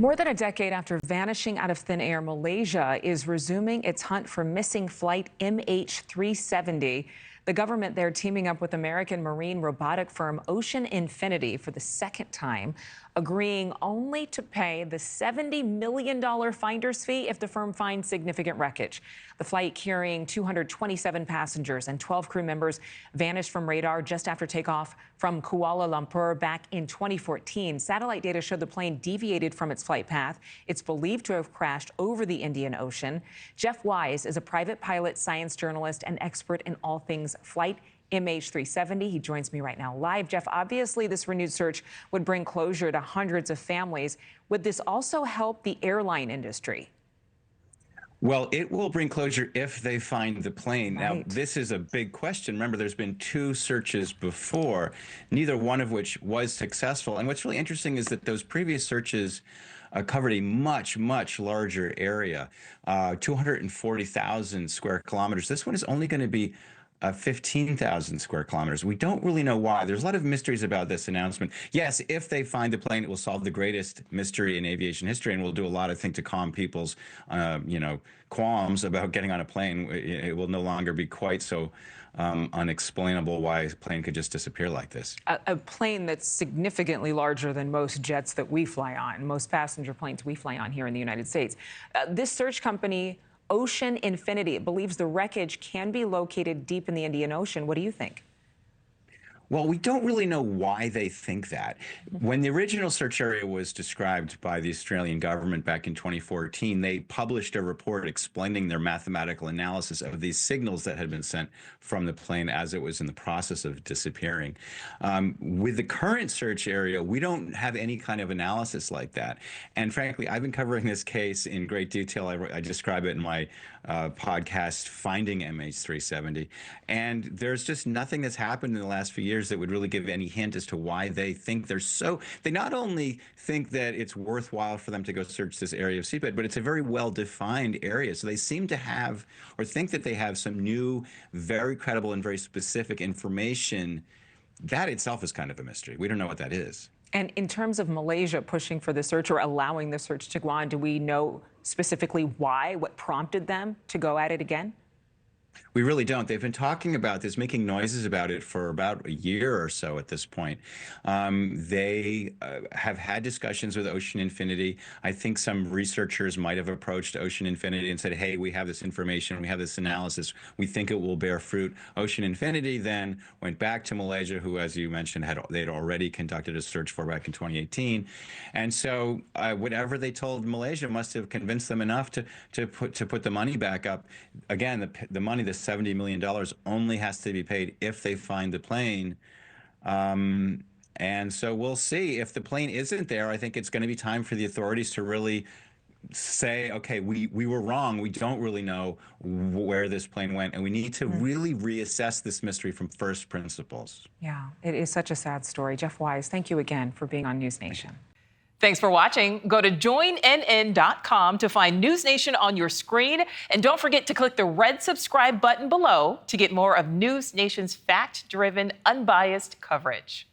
More than a decade after vanishing out of thin air, Malaysia is resuming its hunt for missing flight MH370. The government there teaming up with American marine robotic firm Ocean Infinity for the second time, agreeing only to pay the $70 million finder's fee if the firm finds significant wreckage. The flight carrying 227 passengers and 12 crew members vanished from radar just after takeoff from Kuala Lumpur back in 2014. Satellite data showed the plane deviated from its flight path. It's believed to have crashed over the Indian Ocean. Jeff Wise is a private pilot, science journalist, and expert in all things flight MH370. He joins me right now live. Jeff, obviously this renewed search would bring closure to hundreds of families. Would this also help the airline industry? Well, it will bring closure if they find the plane. Right. Now, this is a big question. Remember, there's been 2 searches before, neither one of which was successful. And what's really interesting is that those previous searches covered a much, much larger area, 240,000 square kilometers. This one is only going to be 15,000 square kilometers. We don't really know why. There's a lot of mysteries about this announcement. Yes, if they find the plane, it will solve the greatest mystery in aviation history, and will do a lot, I think, to calm people's, qualms about getting on a plane. It will no longer be quite so unexplainable why a plane could just disappear like this. A plane that's significantly larger than most jets that we fly on, most passenger planes we fly on here in the United States. This search company, Ocean Infinity, believes the wreckage can be located deep in the Indian Ocean. What do you think? Well, we don't really know why they think that. When the original search area was described by the Australian government back in 2014, they published a report explaining their mathematical analysis of these signals that had been sent from the plane as it was in the process of disappearing. With the current search area, we don't have any kind of analysis like that. And frankly, I've been covering this case in great detail. I describe it in my podcast, Finding MH370. And there's just nothing that's happened in the last few years that would really give any hint as to why they think they not only think that it's worthwhile for them to go search this area of seabed, but it's a very well-defined area. So they seem to have, or think that they have, some new, very credible and very specific information. That itself is kind of a mystery. We don't know what that is. And in terms of Malaysia pushing for the search or allowing the search to go on, do we know specifically why, what prompted them to go at it again? We really don't. They've been talking about this, making noises about it for about a year or so at this point. They have had discussions with Ocean Infinity. I think some researchers might have approached Ocean Infinity and said, hey, we have this information, we have this analysis, we think it will bear fruit. Ocean Infinity then went back to Malaysia, who, as you mentioned, they'd already conducted a search for back in 2018. And so whatever they told Malaysia must have convinced them enough to put the money back up. Again, the money, the $70 million, only has to be paid if they find the plane. And so we'll see. If the plane isn't there, I think it's going to be time for the authorities to really say, okay, we were wrong. We don't really know where this plane went, and we need to really reassess this mystery from first principles. Yeah, it is such a sad story. Jeff Wise, thank you again for being on NewsNation. Thanks for watching. Go to joinnn.com to find NewsNation on your screen. And don't forget to click the red subscribe button below to get more of NewsNation's fact-driven, unbiased coverage.